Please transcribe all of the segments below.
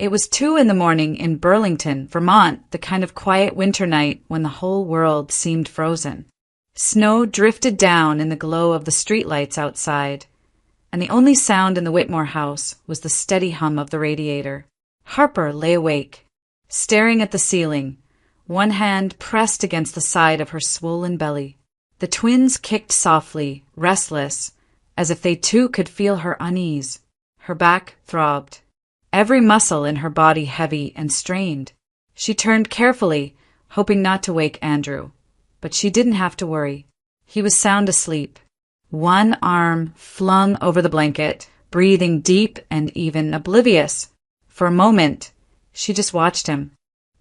It was 2 in the morning in Burlington, Vermont, the kind of quiet winter night when the whole world seemed frozen. Snow drifted down in the glow of the streetlights outside, and the only sound in the Whitmore house was the steady hum of the radiator. Harper lay awake, staring at the ceiling, one hand pressed against the side of her swollen belly. The twins kicked softly, restless, as if they too could feel her unease. Her back throbbed, every muscle in her body heavy and strained. She turned carefully, hoping not to wake Andrew, but she didn't have to worry. He was sound asleep, one arm flung over the blanket, breathing deep and even oblivious. For a moment, she just watched him.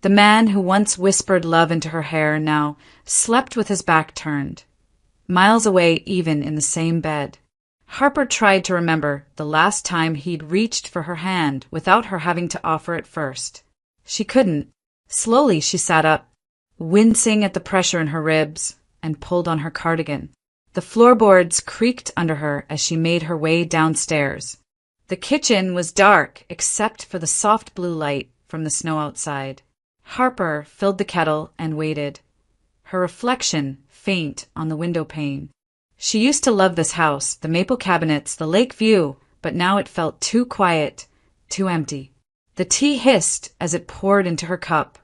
The man who once whispered love into her hair now slept with his back turned, miles away even in the same bed. Harper tried to remember the last time he'd reached for her hand without her having to offer it first. She couldn't. Slowly she sat up, wincing at the pressure in her ribs, and pulled on her cardigan. The floorboards creaked under her as she made her way downstairs. The kitchen was dark except for the soft blue light from the snow outside. Harper filled the kettle and waited, her reflection faint on the window pane. She used to love this house, the maple cabinets, the lake view, but now it felt too quiet, too empty. The tea hissed as it poured into her cup,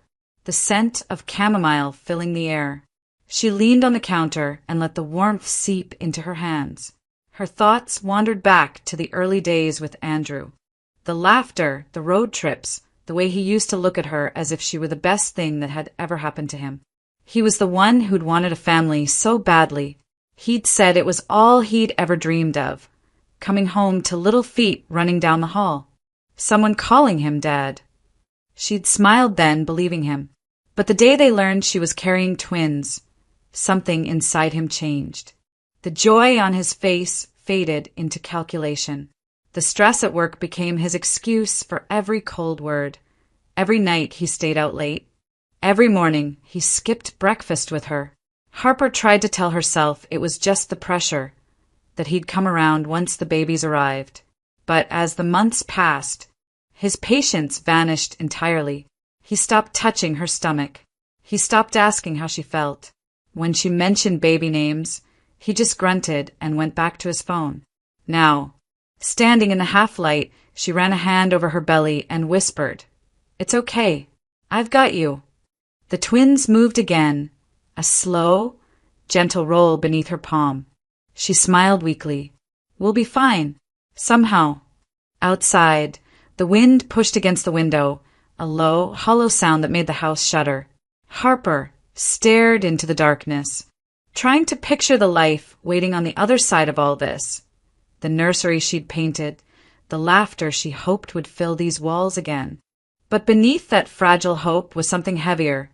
the scent of chamomile filling the air. She leaned on the counter and let the warmth seep into her hands. Her thoughts wandered back to the early days with Andrew. The laughter, the road trips, the way he used to look at her as if she were the best thing that had ever happened to him. He was the one who'd wanted a family so badly. He'd said it was all he'd ever dreamed of, coming home to little feet running down the hall, someone calling him Dad. She'd smiled then, believing him. But the day they learned she was carrying twins, something inside him changed. The joy on his face faded into calculation. The stress at work became his excuse for every cold word. Every night he stayed out late. Every morning he skipped breakfast with her. Harper tried to tell herself it was just the pressure, that he'd come around once the babies arrived. But as the months passed, his patience vanished entirely. He stopped touching her stomach. He stopped asking how she felt. When she mentioned baby names, he just grunted and went back to his phone. Now, standing in the half-light, she ran a hand over her belly and whispered, "It's okay. I've got you." The twins moved again, a slow, gentle roll beneath her palm. She smiled weakly. "We'll be fine. Somehow." Outside, the wind pushed against the window, a low, hollow sound that made the house shudder. Harper stared into the darkness, trying to picture the life waiting on the other side of all this. The nursery she'd painted, the laughter she hoped would fill these walls again. But beneath that fragile hope was something heavier,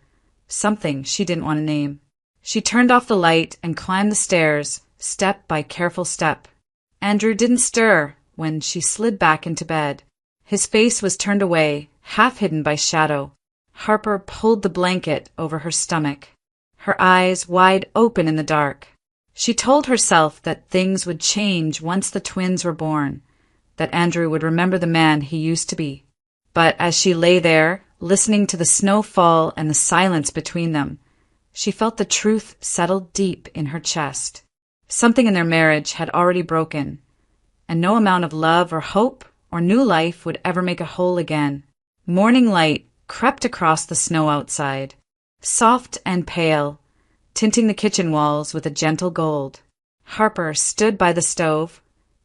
something she didn't want to name. She turned off the light and climbed the stairs, step by careful step. Andrew didn't stir when she slid back into bed. His face was turned away, half hidden by shadow. Harper pulled the blanket over her stomach, her eyes wide open in the dark. She told herself that things would change once the twins were born, that Andrew would remember the man he used to be. But as she lay there, listening to the snow fall and the silence between them, she felt the truth settle deep in her chest. Something in their marriage had already broken, and no amount of love or hope or new life would ever make it whole again. Morning light crept across the snow outside, soft and pale, tinting the kitchen walls with a gentle gold. Harper stood by the stove,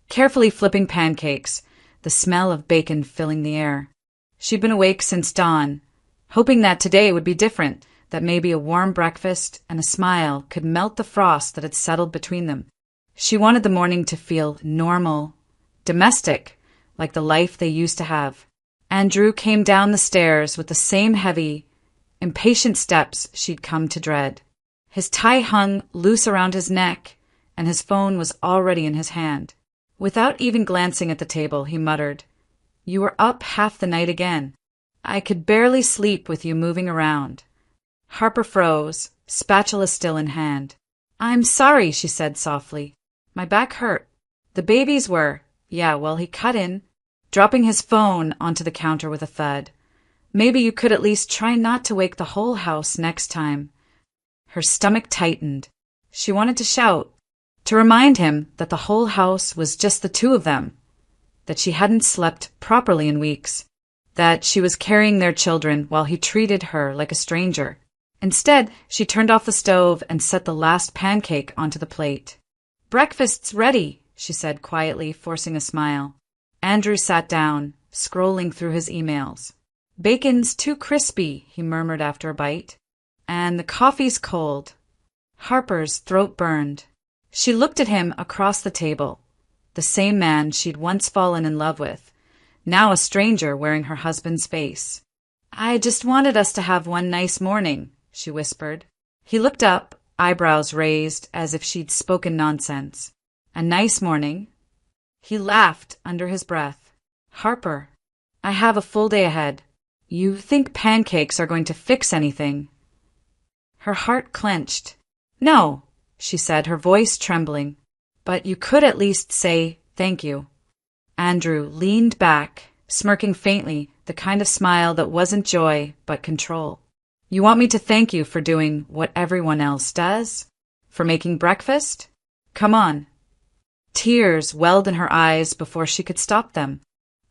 carefully flipping pancakes, the smell of bacon filling the air. She'd been awake since dawn, hoping that today would be different, that maybe a warm breakfast and a smile could melt the frost that had settled between them. She wanted the morning to feel normal, domestic, like the life they used to have. Andrew came down the stairs with the same heavy, impatient steps she'd come to dread. His tie hung loose around his neck, and his phone was already in his hand. Without even glancing at the table, he muttered, "You were up half the night again. I could barely sleep with you moving around." Harper froze, spatula still in hand. "I'm sorry," she said softly. "My back hurt. The babies were. Yeah, well, he cut in. dropping his phone onto the counter with a thud. Maybe you could at least try not to wake the whole house next time. Her stomach tightened. She wanted to shout, to remind him that the whole house was just the two of them, that she hadn't slept properly in weeks, that she was carrying their children while he treated her like a stranger. Instead, she turned off the stove and set the last pancake onto the plate. "Breakfast's ready," she said quietly, forcing a smile. Andrew sat down, scrolling through his emails. "Bacon's too crispy," he murmured after a bite. "And the coffee's cold." Harper's throat burned. She looked at him across the table, the same man she'd once fallen in love with, now a stranger wearing her husband's face. "I just wanted us to have one nice morning," she whispered. He looked up, eyebrows raised as if she'd spoken nonsense. "A nice morning?" He laughed under his breath. "Harper, I have a full day ahead. You think pancakes are going to fix anything?" Her heart clenched. "No," she said, her voice trembling. "But you could at least say thank you." Andrew leaned back, smirking faintly, the kind of smile that wasn't joy but control. "You want me to thank you for doing what everyone else does? For making breakfast? Come on." Tears welled in her eyes before she could stop them.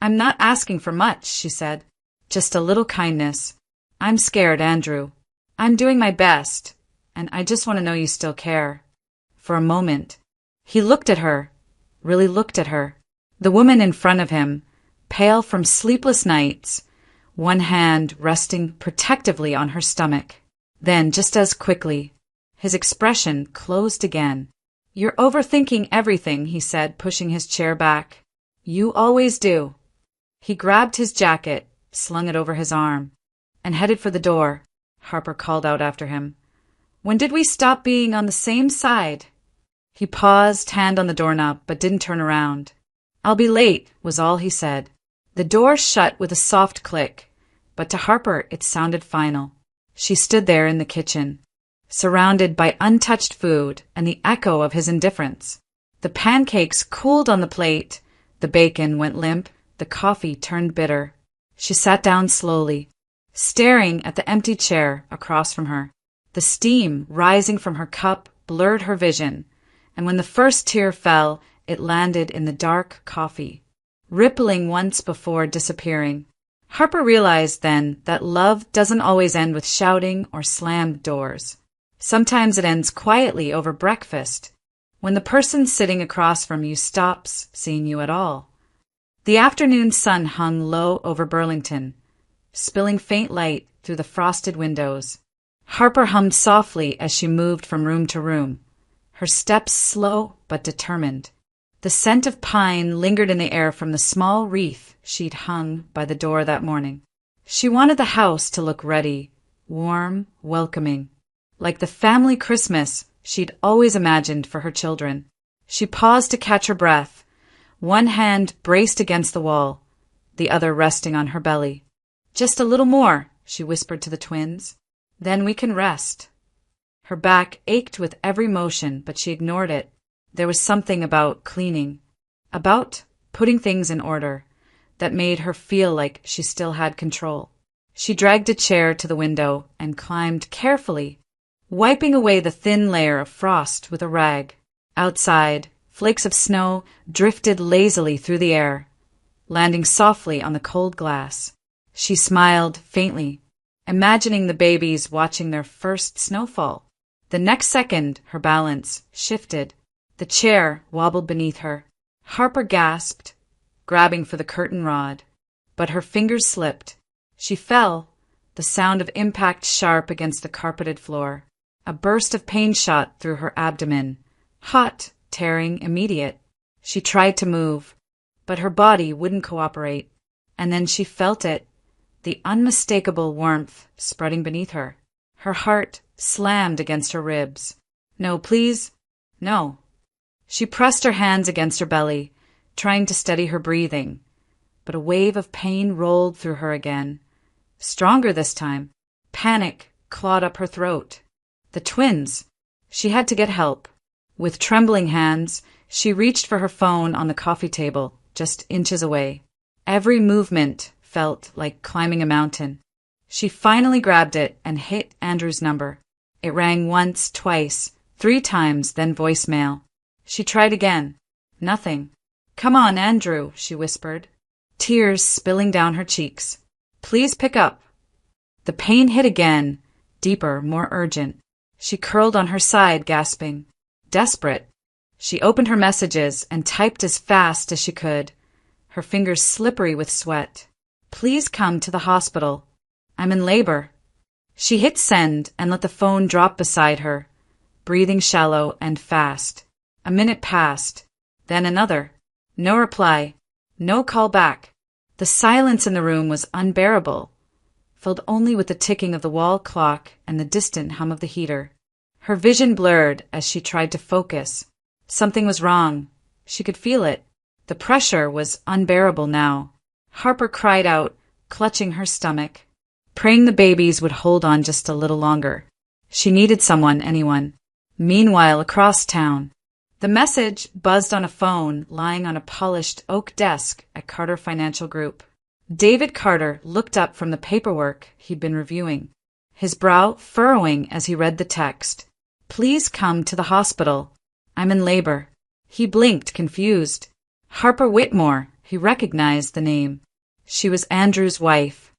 "I'm not asking for much," she said. "Just a little kindness. I'm scared, Andrew. I'm doing my best, and I just want to know you still care." For a moment, he looked at her, really looked at her. The woman in front of him, pale from sleepless nights, one hand resting protectively on her stomach. Then, just as quickly, his expression closed again. "You're overthinking everything," he said, pushing his chair back. "You always do." He grabbed his jacket, slung it over his arm, and headed for the door. Harper called out after him, "When did we stop being on the same side?" He paused, hand on the doorknob, but didn't turn around. "I'll be late," was all he said. The door shut with a soft click, but to Harper it sounded final. She stood there in the kitchen, surrounded by untouched food and the echo of his indifference. The pancakes cooled on the plate, the bacon went limp, the coffee turned bitter. She sat down slowly, staring at the empty chair across from her. The steam rising from her cup blurred her vision, and when the first tear fell, it landed in the dark coffee, rippling once before disappearing. Harper realized then that love doesn't always end with shouting or slammed doors. Sometimes it ends quietly over breakfast, when the person sitting across from you stops seeing you at all. The afternoon sun hung low over Burlington, spilling faint light through the frosted windows. Harper hummed softly as she moved from room to room, her steps slow but determined. The scent of pine lingered in the air from the small wreath she'd hung by the door that morning. She wanted the house to look ready, warm, welcoming, like the family Christmas she'd always imagined for her children. She paused to catch her breath, one hand braced against the wall, the other resting on her belly. "Just a little more," she whispered to the twins. "Then we can rest." Her back ached with every motion, but she ignored it. There was something about cleaning, about putting things in order, that made her feel like she still had control. She dragged a chair to the window and climbed carefully, wiping away the thin layer of frost with a rag. Outside, flakes of snow drifted lazily through the air, landing softly on the cold glass. She smiled faintly, imagining the babies watching their first snowfall. The next second, her balance shifted. The chair wobbled beneath her. Harper gasped, grabbing for the curtain rod, but her fingers slipped. She fell, the sound of impact sharp against the carpeted floor. A burst of pain shot through her abdomen, hot, tearing, immediate. She tried to move, but her body wouldn't cooperate, and then she felt it, the unmistakable warmth spreading beneath her. Her heart slammed against her ribs. "No, please, no." She pressed her hands against her belly, trying to steady her breathing, but a wave of pain rolled through her again, stronger this time. Panic clawed up her throat. The twins! She had to get help. With trembling hands, she reached for her phone on the coffee table, just inches away. Every movement felt like climbing a mountain. She finally grabbed it and hit Andrew's number. It rang once, twice, 3 times, then voicemail. She tried again. Nothing. "Come on, Andrew," she whispered, tears spilling down her cheeks. "Please pick up." The pain hit again, deeper, more urgent. She curled on her side, gasping. Desperate. She opened her messages and typed as fast as she could, her fingers slippery with sweat. "Please come to the hospital. I'm in labor." She hit send and let the phone drop beside her, breathing shallow and fast. A minute passed, then another. No reply, no call back. The silence in the room was unbearable, filled only with the ticking of the wall clock and the distant hum of the heater. Her vision blurred as she tried to focus. Something was wrong. She could feel it. The pressure was unbearable now. Harper cried out, clutching her stomach, praying the babies would hold on just a little longer. She needed someone, anyone. Meanwhile, across town, the message buzzed on a phone lying on a polished oak desk at Carter Financial Group. David Carter looked up from the paperwork he'd been reviewing, his brow furrowing as he read the text. "Please come to the hospital. I'm in labor." He blinked, confused. Harper Whitmore, he recognized the name. She was Andrew's wife.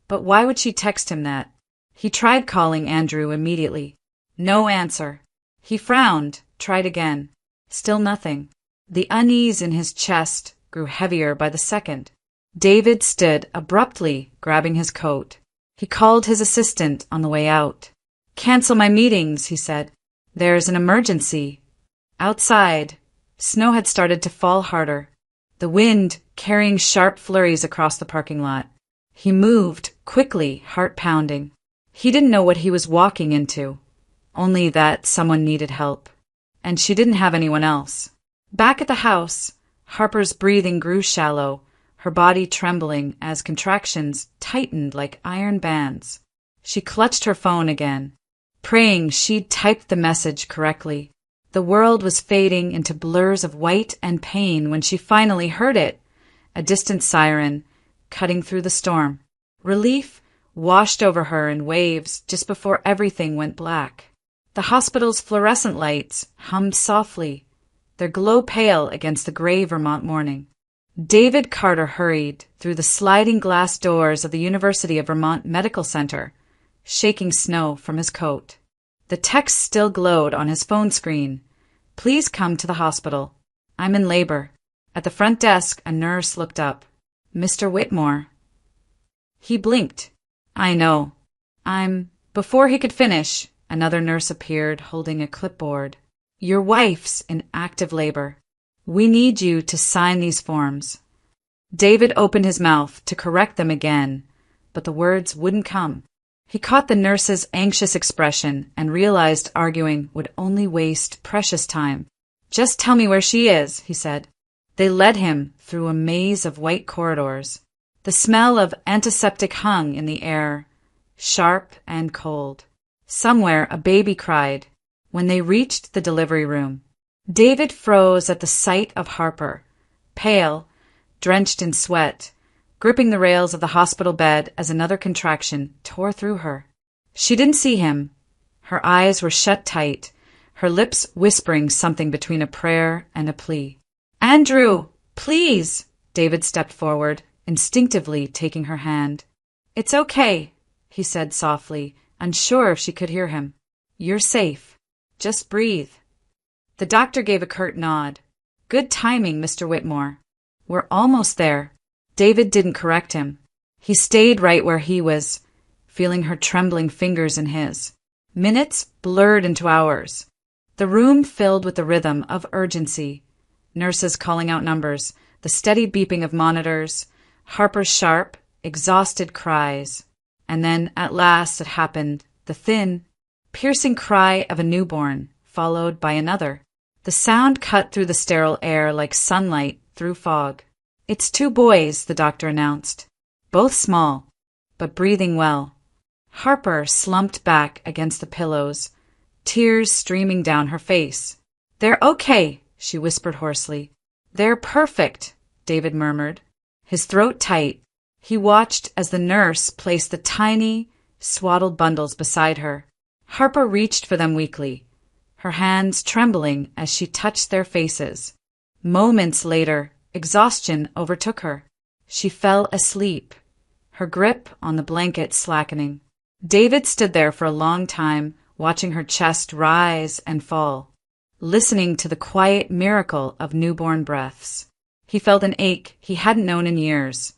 But why would she text him that? He tried calling Andrew immediately. No answer. He frowned, tried again. Still nothing. The unease in his chest grew heavier by the second. David stood abruptly, grabbing his coat. He called his assistant on the way out. "Cancel my meetings," he said. "There's an emergency." Outside, snow had started to fall harder, the wind carrying sharp flurries across the parking lot. He moved, quickly, heart pounding. He didn't know what he was walking into, only that someone needed help. And she didn't have anyone else. Back at the house, Harper's breathing grew shallow, her body trembling as contractions tightened like iron bands. She clutched her phone again, praying she'd typed the message correctly. The world was fading into blurs of white and pain when she finally heard it, a distant siren, cutting through the storm. Relief washed over her in waves just before everything went black. The hospital's fluorescent lights hummed softly, their glow pale against the gray Vermont morning. David Carter hurried through the sliding glass doors of the University of Vermont Medical Center, shaking snow from his coat. The text still glowed on his phone screen. "Please come to the hospital. I'm in labor." At the front desk, a nurse looked up. "Mr. Whitmore." He blinked. "I know. Before he could finish, another nurse appeared holding a clipboard. "Your wife's in active labor. We need you to sign these forms." David opened his mouth to correct them again, but the words wouldn't come. He caught the nurse's anxious expression and realized arguing would only waste precious time. "Just tell me where she is," he said. They led him through a maze of white corridors. The smell of antiseptic hung in the air, sharp and cold. Somewhere a baby cried. When they reached the delivery room, David froze at the sight of Harper, pale, drenched in sweat, gripping the rails of the hospital bed as another contraction tore through her. She didn't see him. Her eyes were shut tight, her lips whispering something between a prayer and a plea. "Andrew, please!" David stepped forward, instinctively taking her hand. "It's okay," he said softly, unsure if she could hear him. "You're safe. Just breathe." The doctor gave a curt nod. "Good timing, Mr. Whitmore. We're almost there." David didn't correct him. He stayed right where he was, feeling her trembling fingers in his. Minutes blurred into hours. The room filled with the rhythm of urgency. Nurses calling out numbers, the steady beeping of monitors, Harper's sharp, exhausted cries. And then, at last, it happened, the thin, piercing cry of a newborn, followed by another. The sound cut through the sterile air like sunlight through fog. "It's 2 boys," the doctor announced. "Both small, but breathing well." Harper slumped back against the pillows, tears streaming down her face. "They're okay," she whispered hoarsely. "They're perfect," David murmured. his throat tight. He watched as the nurse placed the tiny, swaddled bundles beside her. Harper reached for them weakly, her hands trembling as she touched their faces. Moments later, exhaustion overtook her. She fell asleep, her grip on the blanket slackening. David stood there for a long time, watching her chest rise and fall, listening to the quiet miracle of newborn breaths. He felt an ache he hadn't known in years,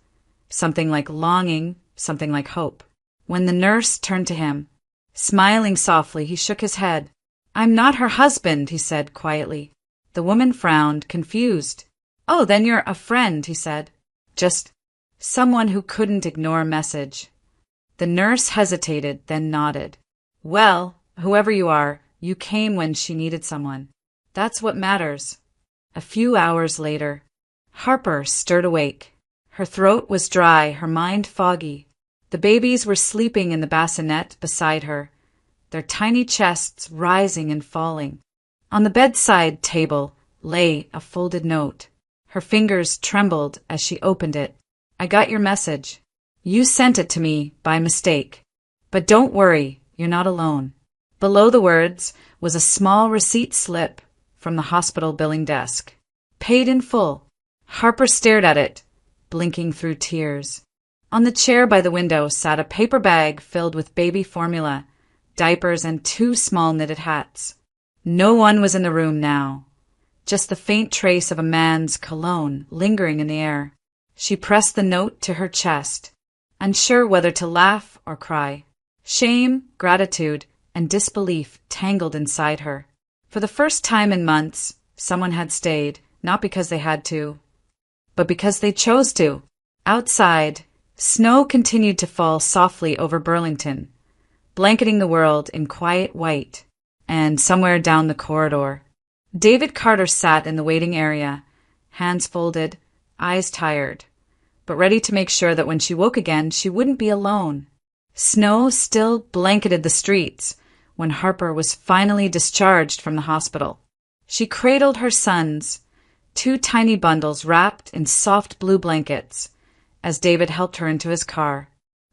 something like longing, something like hope. When the nurse turned to him, smiling softly, he shook his head. "I'm not her husband," he said quietly. The woman frowned, confused. "Oh, then you're a friend," he said. "Just someone who couldn't ignore a message." The nurse hesitated, then nodded. "Well, whoever you are, you came when she needed someone. That's what matters." A few hours later, Harper stirred awake. Her throat was dry, her mind foggy. The babies were sleeping in the bassinet beside her, their tiny chests rising and falling. On the bedside table lay a folded note. Her fingers trembled as she opened it. "I got your message. You sent it to me by mistake. But don't worry, you're not alone." Below the words was a small receipt slip from the hospital billing desk. "Paid in full." Harper stared at it, blinking through tears. On the chair by the window sat a paper bag filled with baby formula, diapers, and 2 small knitted hats. No one was in the room now, just the faint trace of a man's cologne lingering in the air. She pressed the note to her chest, unsure whether to laugh or cry. Shame, gratitude, and disbelief tangled inside her. For the first time in months, someone had stayed, not because they had to, but because they chose to. Outside, snow continued to fall softly over Burlington, blanketing the world in quiet white. And somewhere down the corridor, David Carter sat in the waiting area, hands folded, eyes tired, but ready to make sure that when she woke again, she wouldn't be alone. Snow still blanketed the streets when Harper was finally discharged from the hospital. She cradled her sons, 2 tiny bundles wrapped in soft blue blankets, as David helped her into his car.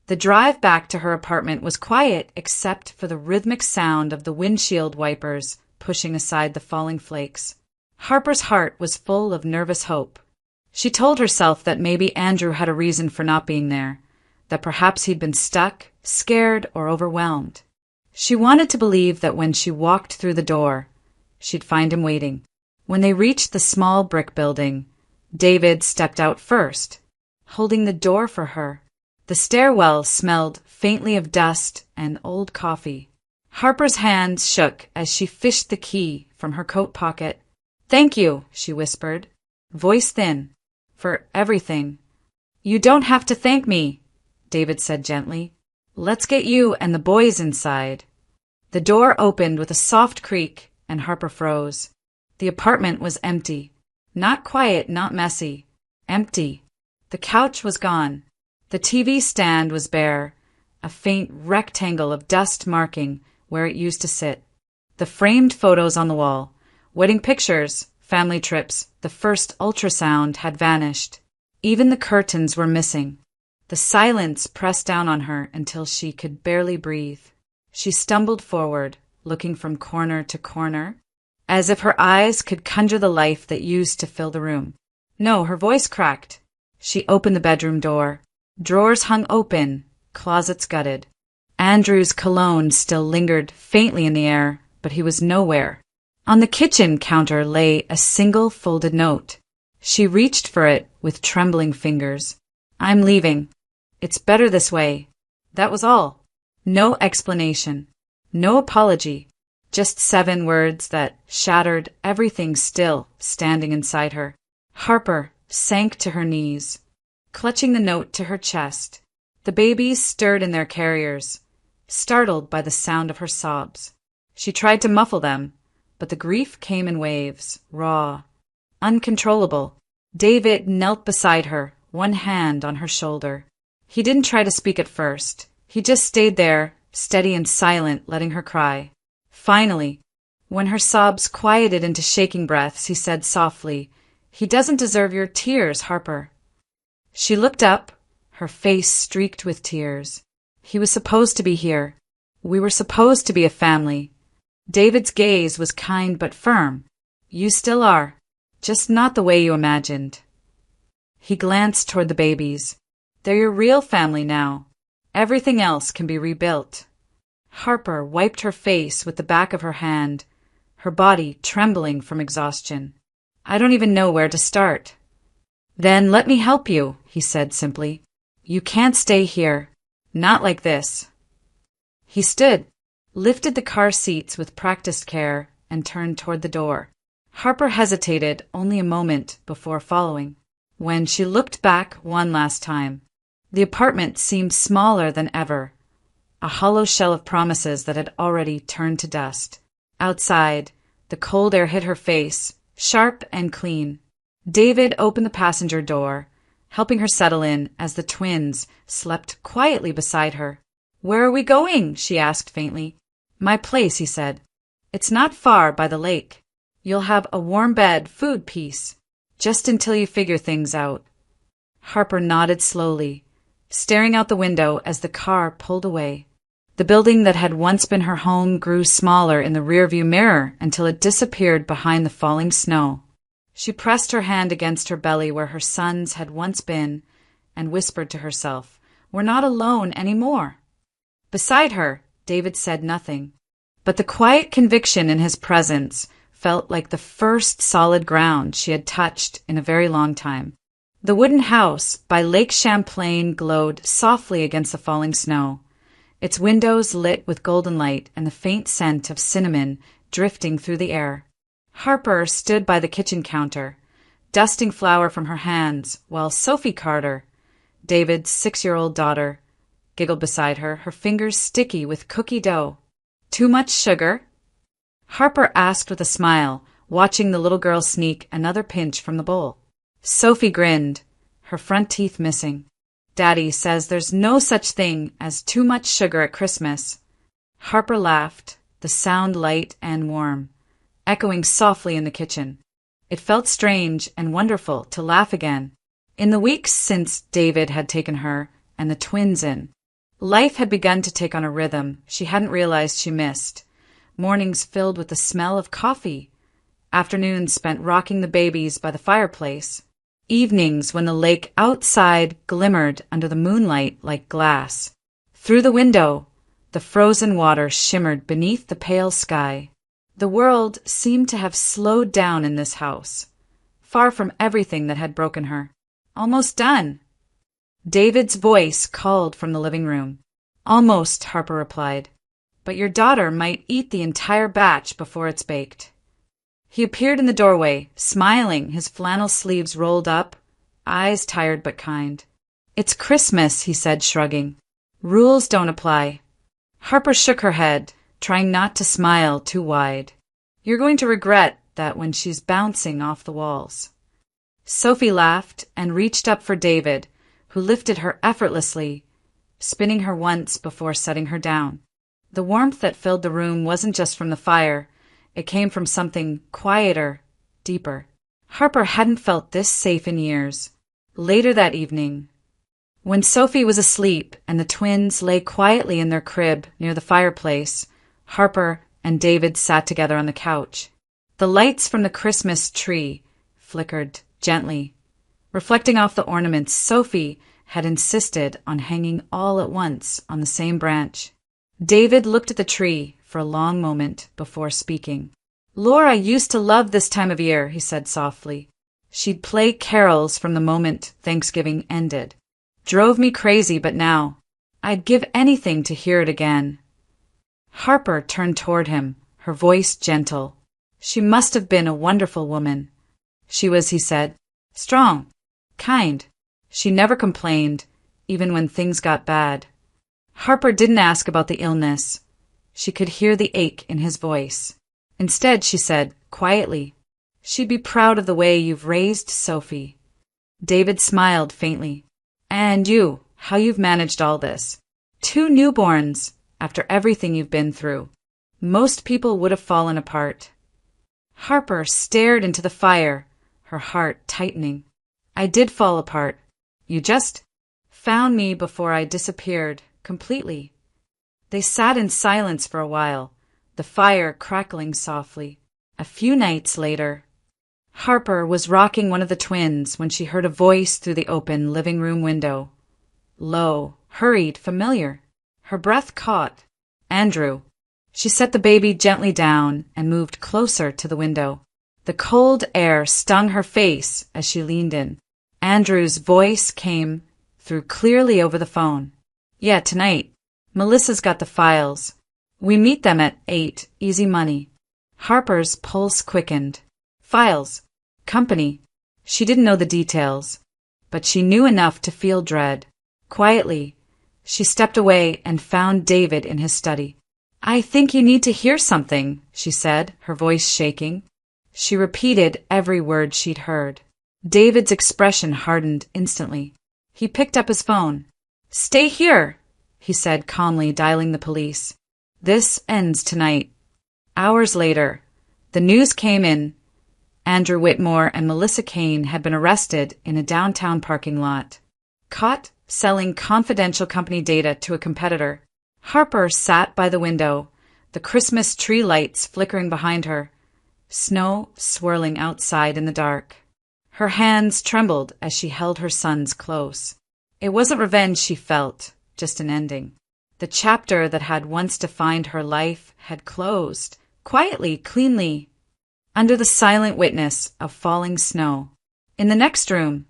The drive back to her apartment was quiet except for the rhythmic sound of the windshield wipers pushing aside the falling flakes. Harper's heart was full of nervous hope. She told herself that maybe Andrew had a reason for not being there, that perhaps he'd been stuck, scared, or overwhelmed. She wanted to believe that when she walked through the door, she'd find him waiting. When they reached the small brick building, David stepped out first, holding the door for her. The stairwell smelled faintly of dust and old coffee. Harper's hands shook as she fished the key from her coat pocket. "Thank you," she whispered, voice thin, "for everything." "You don't have to thank me," David said gently. "Let's get you and the boys inside." The door opened with a soft creak, and Harper froze. The apartment was empty. Not quiet, not messy. Empty. The couch was gone. The TV stand was bare, a faint rectangle of dust marking where it used to sit. The framed photos on the wall, wedding pictures, family trips, the first ultrasound had vanished. Even the curtains were missing. The silence pressed down on her until she could barely breathe. She stumbled forward, looking from corner to corner, as if her eyes could conjure the life that used to fill the room. No, her voice cracked. She opened the bedroom door. Drawers hung open, closets gutted. Andrew's cologne still lingered faintly in the air, but he was nowhere. On the kitchen counter lay a single folded note. She reached for it with trembling fingers. "I'm leaving. It's better this way." That was all. No explanation. No apology. Just 7 words that shattered everything still standing inside her. Harper sank to her knees, clutching the note to her chest. The babies stirred in their carriers, startled by the sound of her sobs. She tried to muffle them, but the grief came in waves, raw, uncontrollable. David knelt beside her, one hand on her shoulder. He didn't try to speak at first. He just stayed there, steady and silent, letting her cry. Finally, when her sobs quieted into shaking breaths, he said softly, "He doesn't deserve your tears, Harper." She looked up, her face streaked with tears. He was supposed to be here. We were supposed to be a family. David's gaze was kind but firm. You still are, just not the way you imagined. He glanced toward the babies. They're your real family now. Everything else can be rebuilt. Harper wiped her face with the back of her hand, her body trembling from exhaustion. I don't even know where to start. Then let me help you, he said simply. You can't stay here. Not like this. He stood, lifted the car seats with practiced care, and turned toward the door. Harper hesitated only a moment before following. When she looked back one last time, the apartment seemed smaller than ever, a hollow shell of promises that had already turned to dust. Outside, the cold air hit her face, sharp and clean. David opened the passenger door, helping her settle in as the twins slept quietly beside her. Where are we going? She asked faintly. My place, he said. It's not far by the lake. You'll have a warm bed, food, peace, just until you figure things out. Harper nodded slowly, staring out the window as the car pulled away. The building that had once been her home grew smaller in the rearview mirror until it disappeared behind the falling snow. She pressed her hand against her belly where her sons had once been and whispered to herself, We're not alone anymore. Beside her, David said nothing, but the quiet conviction in his presence felt like the first solid ground she had touched in a very long time. The wooden house by Lake Champlain glowed softly against the falling snow, its windows lit with golden light and the faint scent of cinnamon drifting through the air. Harper stood by the kitchen counter, dusting flour from her hands, while Sophie Carter, David's 6-year-old daughter, giggled beside her, her fingers sticky with cookie dough. Too much sugar? Harper asked with a smile, watching the little girl sneak another pinch from the bowl. Sophie grinned, her front teeth missing. Daddy says there's no such thing as too much sugar at Christmas. Harper laughed, the sound light and warm, echoing softly in the kitchen. It felt strange and wonderful to laugh again. In the weeks since David had taken her and the twins in, life had begun to take on a rhythm she hadn't realized she missed. Mornings filled with the smell of coffee, afternoons spent rocking the babies by the fireplace, evenings when the lake outside glimmered under the moonlight like glass. Through the window, the frozen water shimmered beneath the pale sky. The world seemed to have slowed down in this house, far from everything that had broken her. Almost done. David's voice called from the living room. Almost, Harper replied. But your daughter might eat the entire batch before it's baked. He appeared in the doorway, smiling, his flannel sleeves rolled up, eyes tired but kind. It's Christmas, he said, shrugging. Rules don't apply. Harper shook her head, trying not to smile too wide. You're going to regret that when she's bouncing off the walls. Sophie laughed and reached up for David, who lifted her effortlessly, spinning her once before setting her down. The warmth that filled the room wasn't just from the fire. It came from something quieter, deeper. Harper hadn't felt this safe in years. Later that evening, when Sophie was asleep and the twins lay quietly in their crib near the fireplace, Harper and David sat together on the couch. The lights from the Christmas tree flickered gently, reflecting off the ornaments Sophie had insisted on hanging all at once on the same branch. David looked at the tree for a long moment before speaking. Laura used to love this time of year, he said softly. She'd play carols from the moment Thanksgiving ended. Drove me crazy, but now I'd give anything to hear it again. Harper turned toward him, her voice gentle. She must have been a wonderful woman. She was, he said, strong, kind. She never complained, even when things got bad. Harper didn't ask about the illness. She could hear the ache in his voice. Instead, she said, quietly, she'd be proud of the way you've raised Sophie. David smiled faintly. And you, how you've managed all this. 2 newborns, after everything you've been through. Most people would have fallen apart. Harper stared into the fire, her heart tightening. I did fall apart. You just found me before I disappeared completely. They sat in silence for a while, the fire crackling softly. A few nights later, Harper was rocking one of the twins when she heard a voice through the open living room window. Low, hurried, familiar. Her breath caught. Andrew. She set the baby gently down and moved closer to the window. The cold air stung her face as she leaned in. Andrew's voice came through clearly over the phone. Yeah, tonight. Melissa's got the files. We meet them at 8, easy money. Harper's pulse quickened. Files. Company. She didn't know the details, but she knew enough to feel dread. Quietly, she stepped away and found David in his study. I think you need to hear something, she said, her voice shaking. She repeated every word she'd heard. David's expression hardened instantly. He picked up his phone. Stay here, he said calmly, dialing the police. This ends tonight. Hours later, the news came in. Andrew Whitmore and Melissa Kane had been arrested in a downtown parking lot, caught selling confidential company data to a competitor. Harper sat by the window, the Christmas tree lights flickering behind her, snow swirling outside in the dark. Her hands trembled as she held her sons close. It wasn't revenge she felt, just an ending. The chapter that had once defined her life had closed, quietly, cleanly, under the silent witness of falling snow. In the next room,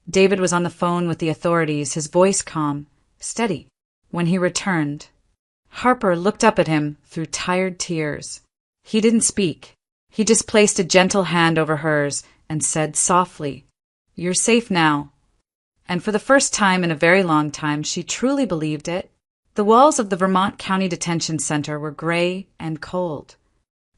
David was on the phone with the authorities, his voice calm, steady. When he returned, Harper looked up at him through tired tears. He didn't speak. He just placed a gentle hand over hers and said softly, You're safe now. And for the first time in a very long time, she truly believed it. The walls of the Vermont County Detention Center were gray and cold.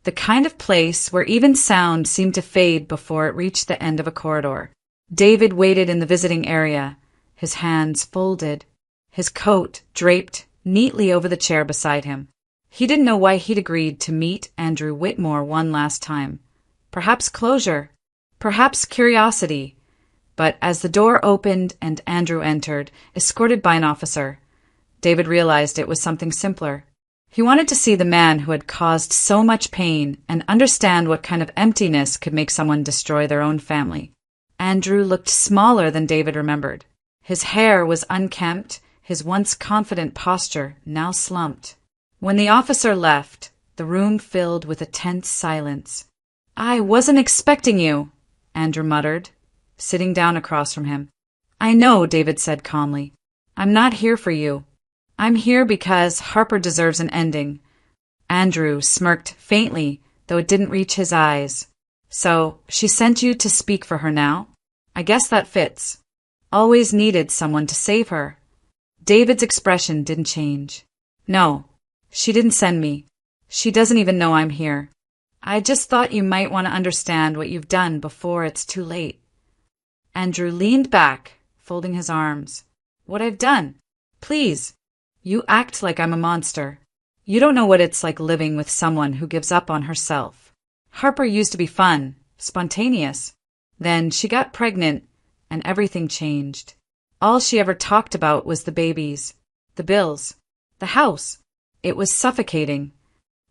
The kind of place where even sound seemed to fade before it reached the end of a corridor. David waited in the visiting area, his hands folded, his coat draped neatly over the chair beside him. He didn't know why he'd agreed to meet Andrew Whitmore one last time. Perhaps closure, perhaps curiosity. But as the door opened and Andrew entered, escorted by an officer, David realized it was something simpler. He wanted to see the man who had caused so much pain and understand what kind of emptiness could make someone destroy their own family. Andrew looked smaller than David remembered. His hair was unkempt, his once confident posture now slumped. When the officer left, the room filled with a tense silence. I wasn't expecting you, Andrew muttered, sitting down across from him. I know, David said calmly. I'm not here for you. I'm here because Harper deserves an ending. Andrew smirked faintly, though it didn't reach his eyes. So, she sent you to speak for her now? I guess that fits. Always needed someone to save her. David's expression didn't change. No, she didn't send me. She doesn't even know I'm here. I just thought you might want to understand what you've done before it's too late. Andrew leaned back, folding his arms. What I've done? Please. You act like I'm a monster. You don't know what it's like living with someone who gives up on herself. Harper used to be fun, spontaneous. Then she got pregnant, and everything changed. All she ever talked about was the babies, the bills, the house. It was suffocating.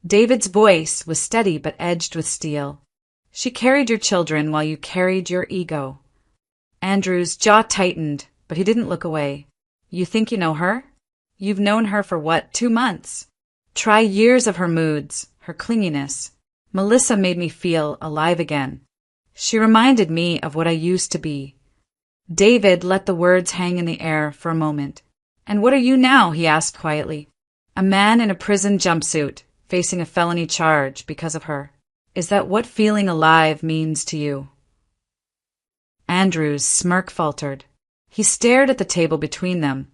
David's voice was steady but edged with steel. She carried your children while you carried your ego. Andrew's jaw tightened, but he didn't look away. You think you know her? You've known her for what, 2 months? Try years of her moods, her clinginess. Melissa made me feel alive again. She reminded me of what I used to be. David let the words hang in the air for a moment. And what are you now? He asked quietly. A man in a prison jumpsuit, facing a felony charge because of her. Is that what feeling alive means to you? Andrew's smirk faltered. He stared at the table between them,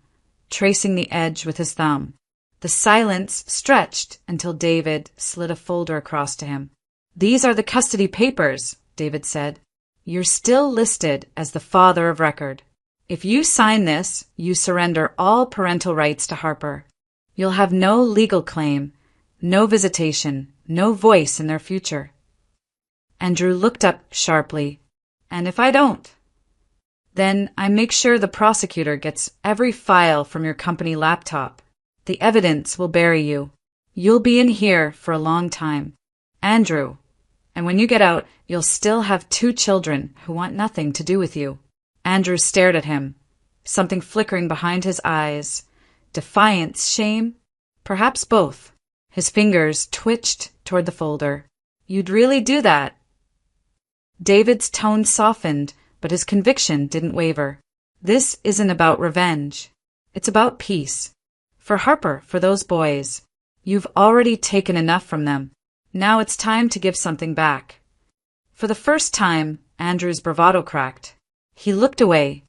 tracing the edge with his thumb. The silence stretched until David slid a folder across to him. These are the custody papers, David said. You're still listed as the father of record. If you sign this, you surrender all parental rights to Harper. You'll have no legal claim, no visitation, no voice in their future. Andrew looked up sharply. And if I don't? Then I make sure the prosecutor gets every file from your company laptop. The evidence will bury you. You'll be in here for a long time. Andrew. And when you get out, you'll still have 2 children who want nothing to do with you. Andrew stared at him, something flickering behind his eyes. Defiance, shame? Perhaps both. His fingers twitched toward the folder. You'd really do that? David's tone softened, but his conviction didn't waver. This isn't about revenge. It's about peace. For Harper, for those boys. You've already taken enough from them. Now it's time to give something back. For the first time, Andrew's bravado cracked. He looked away,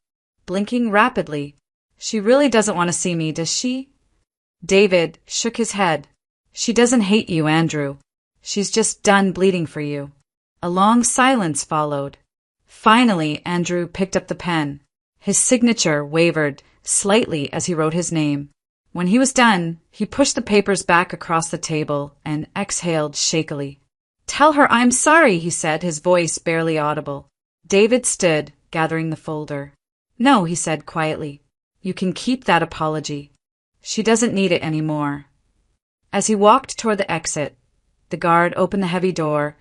blinking rapidly. She really doesn't want to see me, does she? David shook his head. She doesn't hate you, Andrew. She's just done bleeding for you. A long silence followed. Finally, Andrew picked up the pen. His signature wavered slightly as he wrote his name. When he was done, he pushed the papers back across the table and exhaled shakily. Tell her I'm sorry, he said, his voice barely audible. David stood, gathering the folder. No, he said quietly. You can keep that apology. She doesn't need it anymore. As he walked toward the exit, the guard opened the heavy door,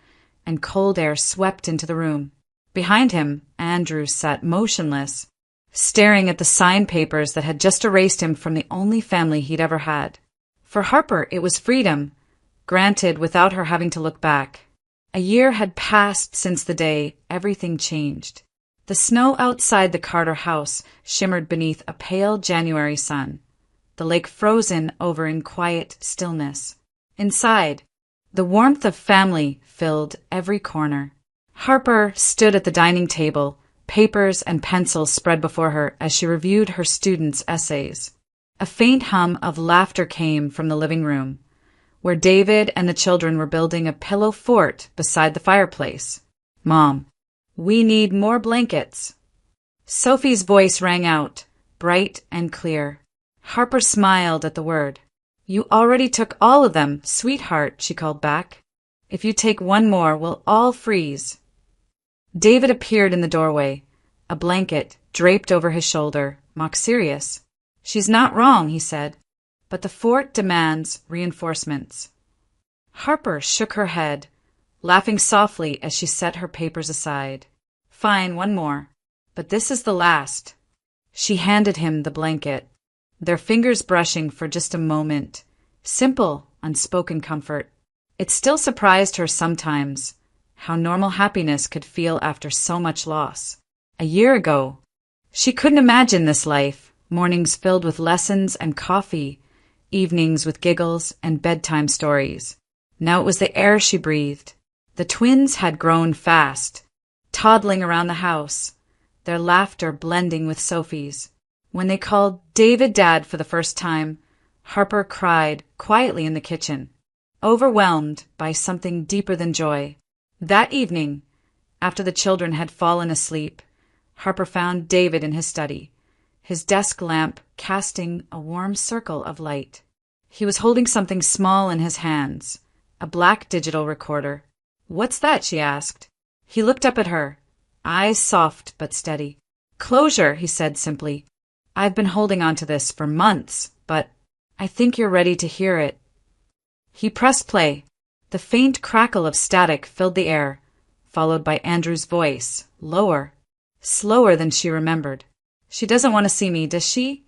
and cold air swept into the room. Behind him, Andrew sat motionless, staring at the signed papers that had just erased him from the only family he'd ever had. For Harper, it was freedom, granted without her having to look back. A year had passed since the day everything changed. The snow outside the Carter house shimmered beneath a pale January sun, the lake frozen over in quiet stillness. Inside, the warmth of family filled every corner. Harper stood at the dining table, papers and pencils spread before her as she reviewed her students' essays. A faint hum of laughter came from the living room, where David and the children were building a pillow fort beside the fireplace. Mom, we need more blankets. Sophie's voice rang out, bright and clear. Harper smiled at the word. You already took all of them, sweetheart, she called back. If you take one more, we'll all freeze. David appeared in the doorway, a blanket draped over his shoulder, mock serious. She's not wrong, he said, but the fort demands reinforcements. Harper shook her head, laughing softly as she set her papers aside. Fine, one more, but this is the last. She handed him the blanket, their fingers brushing for just a moment. Simple, unspoken comfort. It still surprised her sometimes, how normal happiness could feel after so much loss. A year ago, she couldn't imagine this life, mornings filled with lessons and coffee, evenings with giggles and bedtime stories. Now it was the air she breathed. The twins had grown fast, toddling around the house, their laughter blending with Sophie's. When they called David Dad for the first time, Harper cried quietly in the kitchen, overwhelmed by something deeper than joy. That evening, after the children had fallen asleep, Harper found David in his study, his desk lamp casting a warm circle of light. He was holding something small in his hands, a black digital recorder. What's that? She asked. He looked up at her, eyes soft but steady. Closure, he said simply. I've been holding on to this for months, but I think you're ready to hear it. He pressed play. The faint crackle of static filled the air, followed by Andrew's voice, lower, slower than she remembered. She doesn't want to see me, does she?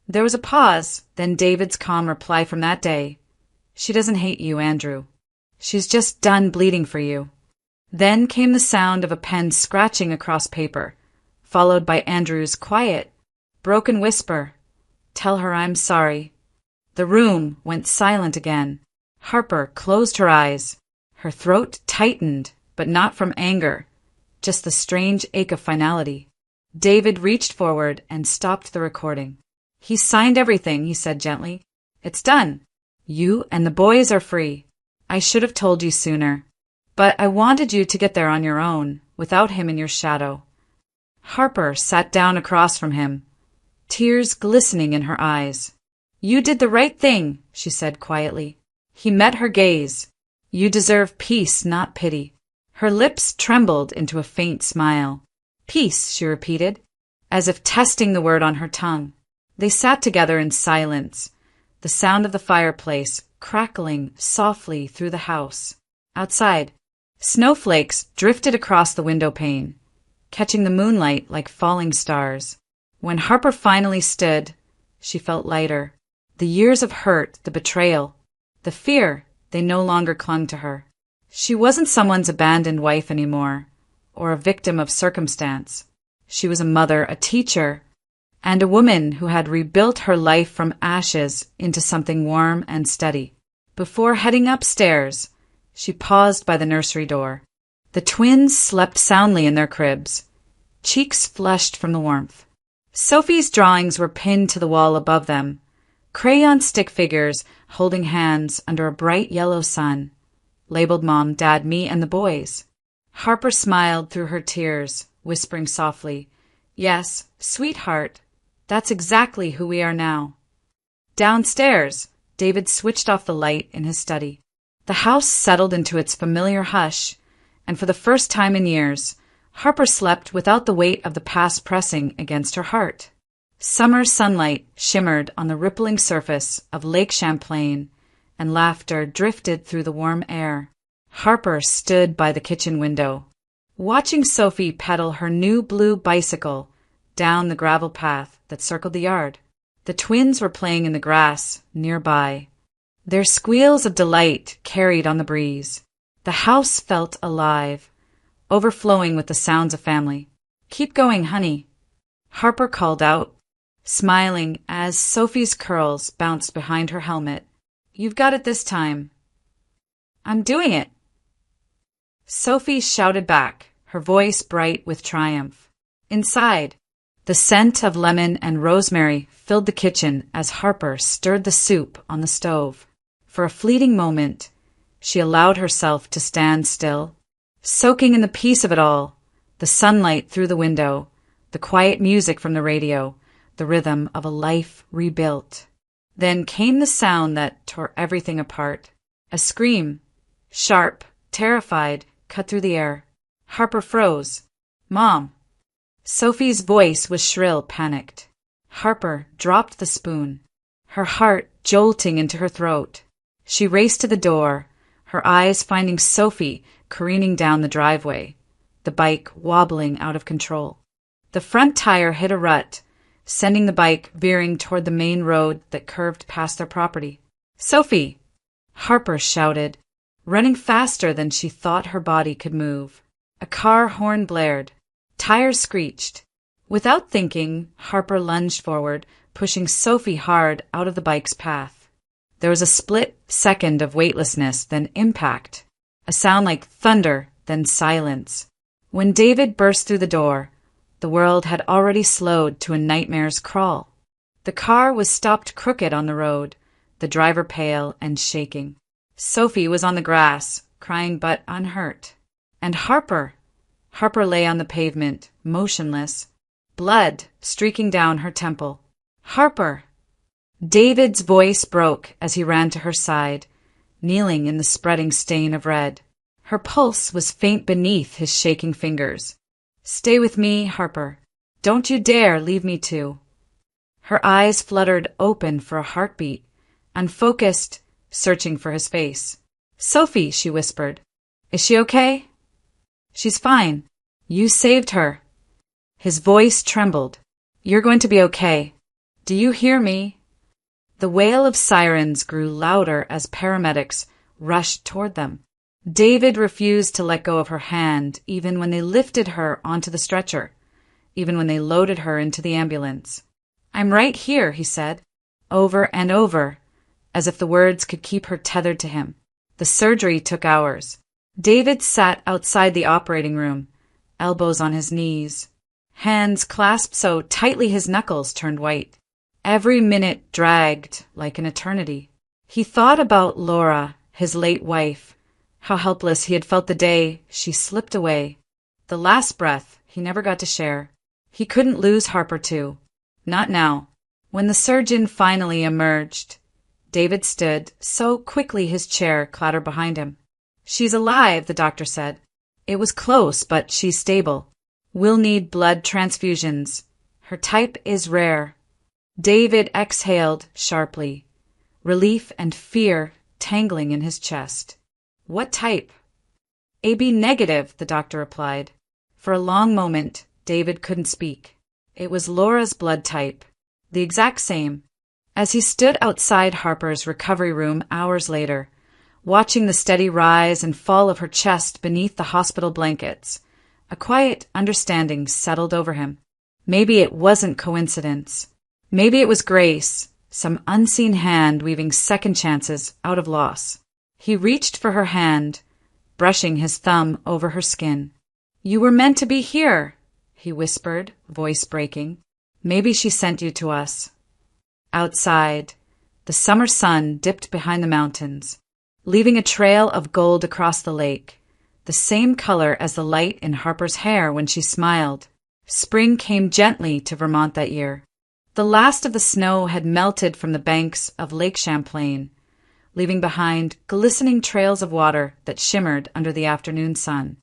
There was a pause, then David's calm reply from that day. She doesn't hate you, Andrew. She's just done bleeding for you. Then came the sound of a pen scratching across paper, followed by Andrew's quiet, broken whisper, Tell her I'm sorry. The room went silent again. Harper closed her eyes. Her throat tightened, but not from anger, just the strange ache of finality. David reached forward and stopped the recording. He signed everything, he said gently. It's done. You and the boys are free. I should have told you sooner. But I wanted you to get there on your own, without him in your shadow. Harper sat down across from him, tears glistening in her eyes. You did the right thing, she said quietly. He met her gaze. You deserve peace, not pity. Her lips trembled into a faint smile. Peace, she repeated. as if testing the word on her tongue. They sat together in silence, the sound of the fireplace crackling softly through the house. Outside, snowflakes drifted across the window pane, catching the moonlight like falling stars. When Harper finally stood, she felt lighter. The years of hurt, the betrayal, the fear, they no longer clung to her. She wasn't someone's abandoned wife anymore, or a victim of circumstance. She was a mother, a teacher, and a woman who had rebuilt her life from ashes into something warm and steady. Before heading upstairs, she paused by the nursery door. The twins slept soundly in their cribs, cheeks flushed from the warmth. Sophie's drawings were pinned to the wall above them, crayon stick figures holding hands under a bright yellow sun, labeled Mom, Dad, Me, and the boys. Harper smiled through her tears, whispering softly, "Yes, sweetheart, that's exactly who we are now." Downstairs, David switched off the light in his study. The house settled into its familiar hush, and for the first time in years, Harper slept without the weight of the past pressing against her heart. Summer sunlight shimmered on the rippling surface of Lake Champlain, and laughter drifted through the warm air. Harper stood by the kitchen window, watching Sophie pedal her new blue bicycle down the gravel path that circled the yard. The twins were playing in the grass nearby. Their squeals of delight carried on the breeze. The house felt alive, overflowing with the sounds of family. "Keep going, honey," Harper called out, smiling as Sophie's curls bounced behind her helmet. "You've got it this time." "I'm doing it," Sophie shouted back, her voice bright with triumph. Inside, the scent of lemon and rosemary filled the kitchen as Harper stirred the soup on the stove. For a fleeting moment, she allowed herself to stand still, soaking in the peace of it all, the sunlight through the window, the quiet music from the radio, the rhythm of a life rebuilt. Then came the sound that tore everything apart. A scream, sharp, terrified, cut through the air. Harper froze. "Mom!" Sophie's voice was shrill, panicked. Harper dropped the spoon, her heart jolting into her throat. She raced to the door, her eyes finding Sophie careening down the driveway, the bike wobbling out of control. The front tire hit a rut, sending the bike veering toward the main road that curved past their property. "Sophie!" Harper shouted, running faster than she thought her body could move. A car horn blared. Tires screeched. Without thinking, Harper lunged forward, pushing Sophie hard out of the bike's path. There was a split second of weightlessness, then impact. A sound like thunder, then silence. When David burst through the door, the world had already slowed to a nightmare's crawl. The car was stopped crooked on the road, the driver pale and shaking. Sophie was on the grass, crying but unhurt. And Harper lay on the pavement, motionless, blood streaking down her temple. "Harper!" David's voice broke as he ran to her side, kneeling in the spreading stain of red. Her pulse was faint beneath his shaking fingers. "Stay with me, Harper. Don't you dare leave me too." Her eyes fluttered open for a heartbeat, unfocused, searching for his face. "Sophie," she whispered. "Is she okay?" "She's fine. You saved her." His voice trembled. "You're going to be okay. Do you hear me?" The wail of sirens grew louder as paramedics rushed toward them. David refused to let go of her hand even when they lifted her onto the stretcher, even when they loaded her into the ambulance. "I'm right here," he said, over and over, as if the words could keep her tethered to him. The surgery took hours. David sat outside the operating room, elbows on his knees, hands clasped so tightly his knuckles turned white. Every minute dragged like an eternity. He thought about Laura, his late wife, how helpless he had felt the day she slipped away. The last breath he never got to share. He couldn't lose Harper too. Not now. When the surgeon finally emerged, David stood so quickly his chair clattered behind him. "She's alive," the doctor said. "It was close, but she's stable. We'll need blood transfusions." Her type is rare. David exhaled sharply, relief and fear tangling in his chest. What type? AB negative, the doctor replied. For a long moment, David couldn't speak. It was Laura's blood type, the exact same. As he stood outside Harper's recovery room hours later, watching the steady rise and fall of her chest beneath the hospital blankets, a quiet understanding settled over him. Maybe it wasn't coincidence. Maybe it was grace, some unseen hand weaving second chances out of loss. He reached for her hand, brushing his thumb over her skin. You were meant to be here, he whispered, voice breaking. Maybe she sent you to us. Outside, the summer sun dipped behind the mountains, leaving a trail of gold across the lake, the same color as the light in Harper's hair when she smiled. Spring came gently to Vermont that year. The last of the snow had melted from the banks of Lake Champlain, leaving behind glistening trails of water that shimmered under the afternoon sun.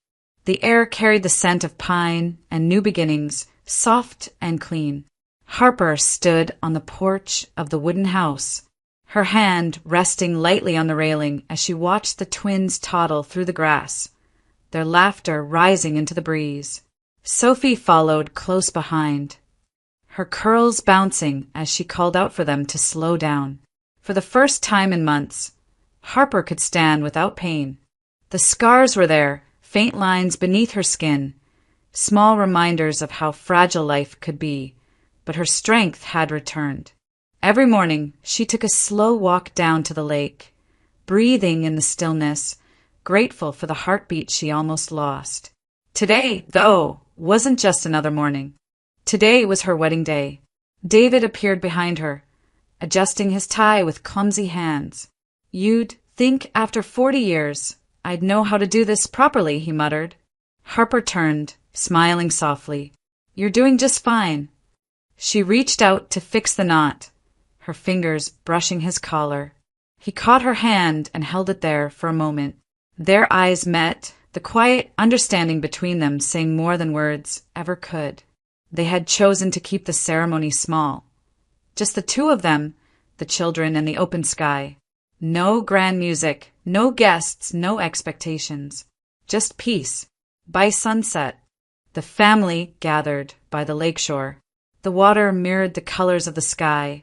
The air carried the scent of pine and new beginnings, soft and clean. Harper stood on the porch of the wooden house, her hand resting lightly on the railing as she watched the twins toddle through the grass, their laughter rising into the breeze. Sophie followed close behind, her curls bouncing as she called out for them to slow down. For the first time in months, Harper could stand without pain. The scars were there, faint lines beneath her skin, small reminders of how fragile life could be, but her strength had returned. Every morning, she took a slow walk down to the lake, breathing in the stillness, grateful for the heartbeat she almost lost. Today, though, wasn't just another morning. Today was her wedding day. David appeared behind her, adjusting his tie with clumsy hands. You'd think after 40 years I'd know how to do this properly, he muttered. Harper turned, smiling softly. You're doing just fine. She reached out to fix the knot, her fingers brushing his collar. He caught her hand and held it there for a moment. Their eyes met, the quiet understanding between them saying more than words ever could. They had chosen to keep the ceremony small. Just the two of them, the children and the open sky. No grand music, no guests, no expectations. Just peace. By sunset, the family gathered by the lakeshore. The water mirrored the colors of the sky,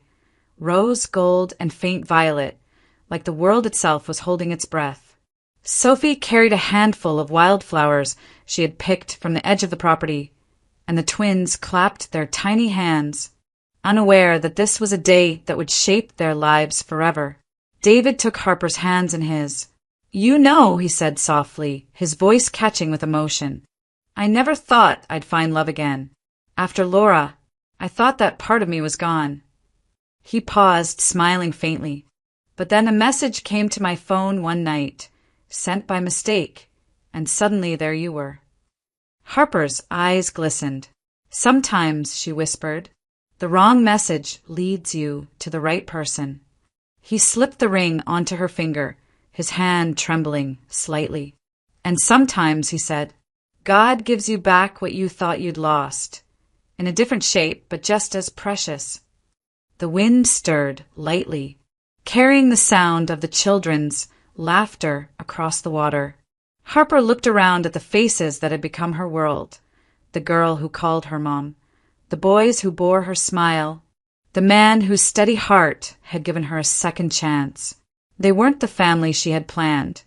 rose, gold, and faint violet, like the world itself was holding its breath. Sophie carried a handful of wildflowers she had picked from the edge of the property, and the twins clapped their tiny hands, unaware that this was a day that would shape their lives forever. David took Harper's hands in his. You know, he said softly, his voice catching with emotion. I never thought I'd find love again. After Laura, I thought that part of me was gone. He paused, smiling faintly. But then a message came to my phone one night, sent by mistake, and suddenly there you were. Harper's eyes glistened. Sometimes, she whispered, the wrong message leads you to the right person. He slipped the ring onto her finger, his hand trembling slightly. And sometimes, he said, God gives you back what you thought you'd lost, in a different shape, but just as precious. The wind stirred lightly, carrying the sound of the children's laughter across the water. Harper looked around at the faces that had become her world, the girl who called her mom, the boys who bore her smile, the man whose steady heart had given her a second chance. They weren't the family she had planned,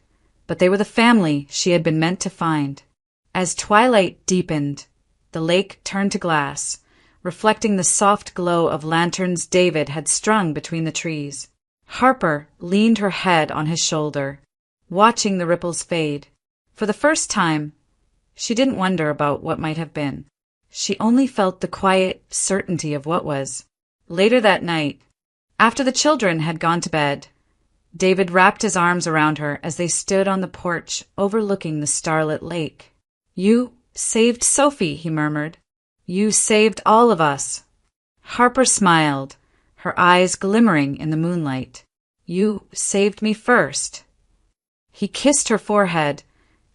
but they were the family she had been meant to find. As twilight deepened, the lake turned to glass, reflecting the soft glow of lanterns David had strung between the trees. Harper leaned her head on his shoulder, watching the ripples fade. For the first time, she didn't wonder about what might have been. She only felt the quiet certainty of what was. Later that night, after the children had gone to bed, David wrapped his arms around her as they stood on the porch overlooking the starlit lake. You saved Sophie, he murmured. You saved all of us. Harper smiled, her eyes glimmering in the moonlight. You saved me first. He kissed her forehead,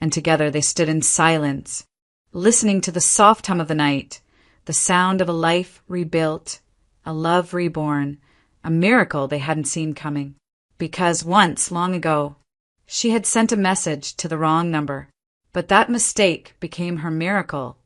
and together they stood in silence, listening to the soft hum of the night, the sound of a life rebuilt, a love reborn, a miracle they hadn't seen coming. Because once, long ago, she had sent a message to the wrong number, but that mistake became her miracle